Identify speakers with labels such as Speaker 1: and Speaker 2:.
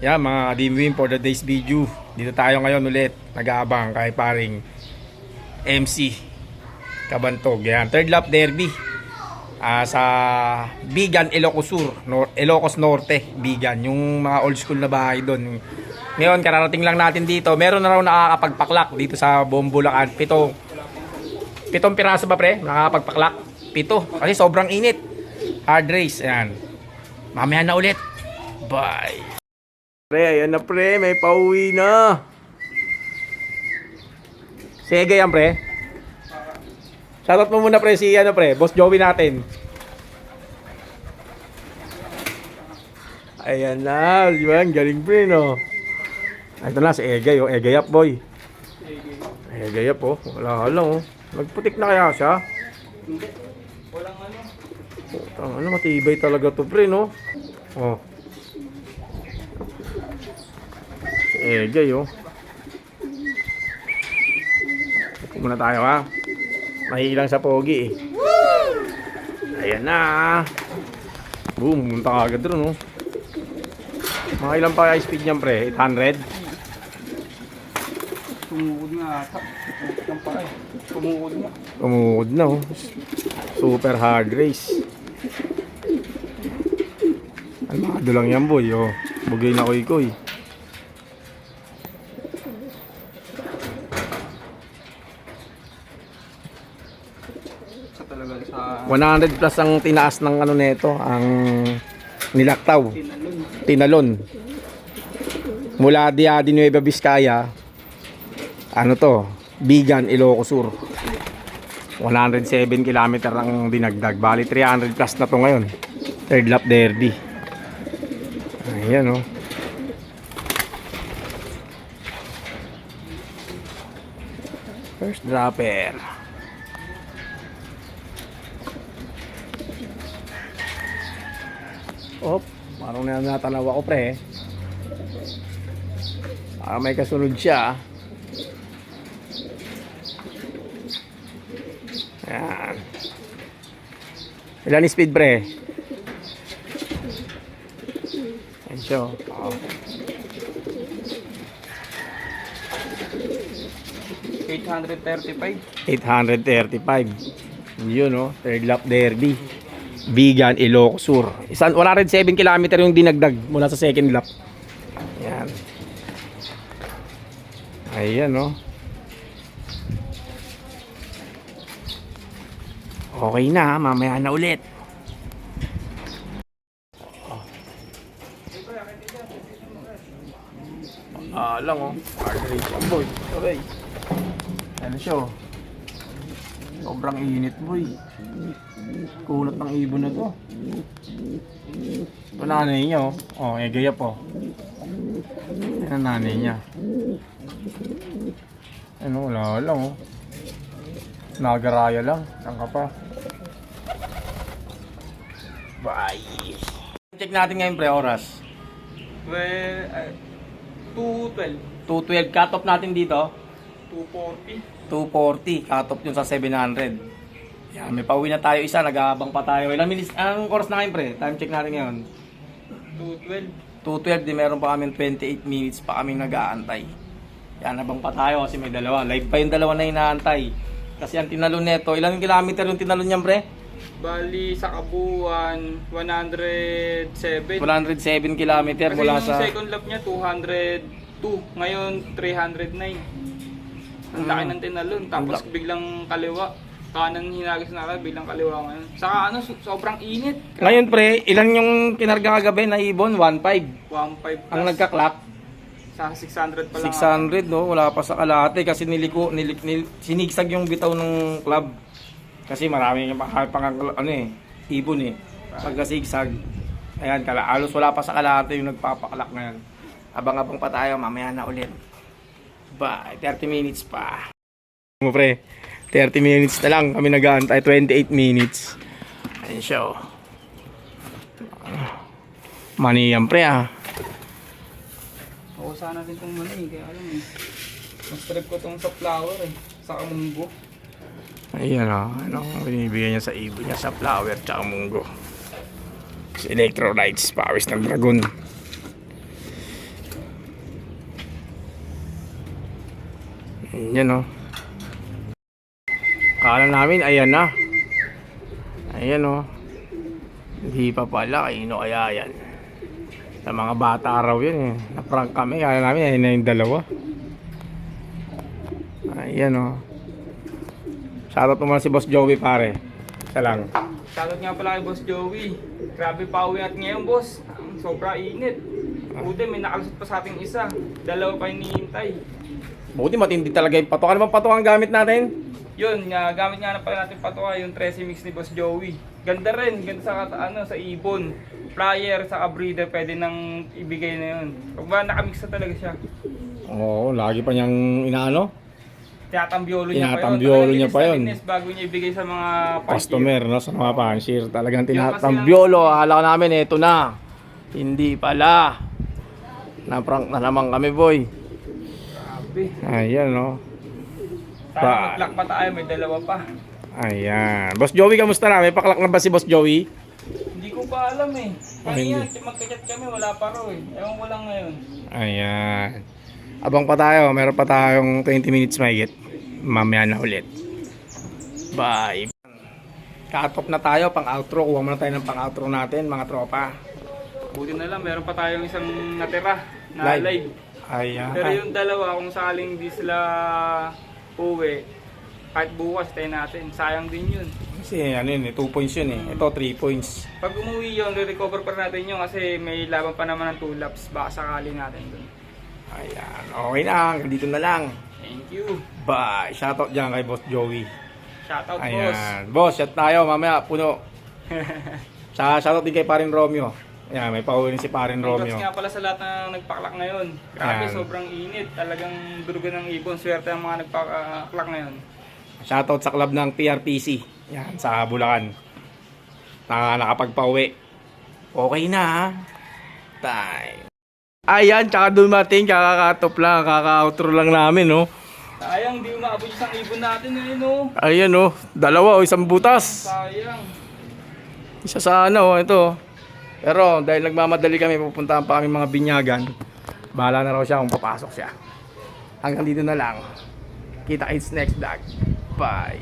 Speaker 1: Yan mga Dimwin, for the day's video. Dito tayo ngayon ulit. Nag-aabang kay paring MC Kabantog. Yan, third lap derby. Sa Bigan, Ilocos Sur, Ilocos Norte, Bigan. Yung mga old school na bahay doon. Ngayon, kararating lang natin dito. Meron na raw nakakapagpaklak dito sa Bulacan. Pitong piraso ba pre? Nakakapagpaklak? 7. Kasi sobrang init. Hard race. Ayan. Mamaya na ulit. Bye. Pre, ayan na pre. May pauwi na. Sige yan pre. Shoutout mo muna pre si pre, Boss Joey natin. Ayan na. Diba? Galing pre no. Ito na si Egay. Egay up boy. Egay up oh. Wala lang oh. Nagputik na kaya siya?
Speaker 2: Hindi. Walang ano.
Speaker 1: Ano, matibay talaga to pre no. Oh. Si Egay oh. Ito muna tayo ha. Mahilang sa pogi eh. Ayan na. Boom, munta ka agad rin oh. Mga ilan pa kaya speed niyan pre? 800?
Speaker 2: Tumukod nga ata. Tumukod nga.
Speaker 1: Tumukod na oh. Super hard race. Almado lang yan boy oh. Bugay na koy-koy.
Speaker 2: Sa talaga sa
Speaker 1: 100 plus ang tinaas ng ano nito, ang nilaktaw. Tinalon. Mula Diadi Nueva Vizcaya. Ano to? Bigan, Ilocos Sur. 107 km ang dinagdag. Bali 300 plus na to ngayon. Third lap derby. Ayan oh. First dropper. Op, parang natanaw ako pre. May kasunod siya. Ayan. Ilan speed pre? Ayan siya. Oh.
Speaker 2: 835.
Speaker 1: 835. Yun oh, third lap derby. Bigan, Ilocos Sur. 107 km yung dinagdag mula sa second lap. Ayan. Ayan oh. Okay na, mamaya na ulit. Lang oh. Hard race yan boy. Okay. Ano siya oh. Sobrang init boy. Kunot ng ibon na to. Ito nanay niya oh. Oh, egay po. Yan ang nanay niya. Ano, wala lang oh. Nagaraya lang. Ang pa. Bye. Check natin ngayon pre, oras.
Speaker 2: Well, 212.
Speaker 1: 212 cut off natin dito.
Speaker 2: 240.
Speaker 1: 240 cut off yun sa 700. Yan, may pauwi na tayo isa, nag-aabang pa tayo. Ilang minutes, anong oras na ngayon pre? Time check natin ngayon. 212, di meron pa kami 28 minutes pa kaming nag-aantay. Yan, abang pa tayo kasi may dalawa. Live pa yung dalawa na inaantay. Kasi ang tinalon neto, ilang kilometer yung tinalon niyan pre?
Speaker 2: Bali sa kabuuan 107.
Speaker 1: 107 kilometer
Speaker 2: Kasi
Speaker 1: mula
Speaker 2: yung
Speaker 1: sa...
Speaker 2: second lap niya 202. Ngayon 309. Ang laki ng tinalon. Tapos biglang kaliwa. Kanan hinagis na biglang kaliwa ngayon. Saka ano, sobrang init.
Speaker 1: Ngayon pre, ilan yung kinarga kagabi na ibon? 1.5.
Speaker 2: 1.5 plus.
Speaker 1: Ang nagka-clock?
Speaker 2: Sa 600 pa lang.
Speaker 1: 600 no, wala pa sa kalahati kasi sinigsag yung bitaw ng club. Kasi marami yung ano eh, ibon eh. Pagkasigsag. Ayan, halos wala pa sa kalahati yung nagpapaklak ngayon. Abang-abang pa tayo, mamaya na ulit. Bye, 30 minutes pa. Mo pre, 30 minutes na lang kami nag-aantay, 28 minutes. Ayan siya oh. Mani yan pre ah.
Speaker 2: Oo, sana din itong mani, kaya alam eh. Mas trip ko itong sa flower eh, sa kamunggo.
Speaker 1: Ayan o, anong binibigyan niya sa ibon niya sa flower tsaka munggo. Electrolytes, pawis ng dragon. Yan oh. Akala namin ayan na. Ayan oh. Hindi pa pala, kaino kaya yan? Sa mga bata raw yun eh. Na-prank kami, kaya namin ayun na yung dalawa. Ayan o. Shoutout mo muna si Boss Joey pare. Isa lang.
Speaker 2: Shoutout nga pala kay Boss Joey. Grabe pauwi at ngayon boss. Sobra init. Buti may nakalusot pa sa ating isa. Dalawa pa yung hinihintay.
Speaker 1: Buti matindi talaga yung patuka. Ano bang patuka ang gamit natin?
Speaker 2: Yun, gamit nga na pala natin patuka yung 13 mix ni Boss Joey. Ganda rin, ganda sa ibon. Flyer, sa breeder, pwede nang ibigay na yun. Pag ba nakamix na talaga siya.
Speaker 1: Oo, lagi pa niyang inaano.
Speaker 2: Tinatambiolo niya pa yun.
Speaker 1: Tinatambiolo niya pa yun.
Speaker 2: Bago niya ibigay sa mga
Speaker 1: Customer, no? Sa mga panshir. Talagang tinatambiolo. Akala ko namin, eto na. Hindi pala. Na-prank na naman kami, boy.
Speaker 2: Grabe.
Speaker 1: Ayan, no?
Speaker 2: Sana mag-clock pa tayo, may dalawa pa.
Speaker 1: Ayan. Boss Joey, kamusta na? May paklak na ba si Boss Joey?
Speaker 2: Hindi ko pa alam eh.
Speaker 1: Hindi.
Speaker 2: Kanina, magka-chat kami, wala pa raw eh. Ewan ko lang ngayon.
Speaker 1: Ayan. Abang pa tayo. Meron pa tayong 20 minutes mahigit. Mamaya na ulit. Bye. Cut-off na tayo. Pang-outro. Kuha muna tayo ng pang-outro natin, mga tropa.
Speaker 2: Buti na lang, meron pa tayong isang natira na live.
Speaker 1: Ayan.
Speaker 2: Pero yung dalawa, kung sakaling di sila uwi, kahit bukas tayo natin, sayang din yun.
Speaker 1: Kasi ano yun, 2 points yun eh. Ito 3 points.
Speaker 2: Pag umuwi yun, re-recover pa natin yun kasi may laban pa naman ng 2 laps. Baka sakali natin dun.
Speaker 1: Ayan. Okay na. Dito na lang.
Speaker 2: Thank you.
Speaker 1: Bye. Shoutout dyan kay Boss Joey.
Speaker 2: Shoutout boss.
Speaker 1: Ayan. Boss, shot tayo. Mamaya, puno. Shoutout din kay Parin Romeo. Ayan, may pauwi si Parin Romeo.
Speaker 2: Congrats nga pala sa lahat na nagpaklak ngayon. Grabe,
Speaker 1: Ayan.
Speaker 2: sobrang init. Talagang durugan ng ibon. Swerte ang mga nagpaklak ngayon.
Speaker 1: Shoutout sa club ng PRTC. Yan, sa Bulacan. Nakapagpauwi. Okay na ha. Time. Ayan, tsaka dumating. Kakakatop lang. Kaka-outro lang namin, no.
Speaker 2: Sayang, di umabot yung isang ibon natin eh, no?
Speaker 1: Ayan, no. Dalawa o isang butas.
Speaker 2: Sayang.
Speaker 1: Isa sa ano, ito. Pero dahil nagmamadali kami, pupuntahan pa kami mga binyagan. Bahala na raw siya kung papasok siya. Hanggang dito na lang. Kita-kits next vlog. Bye.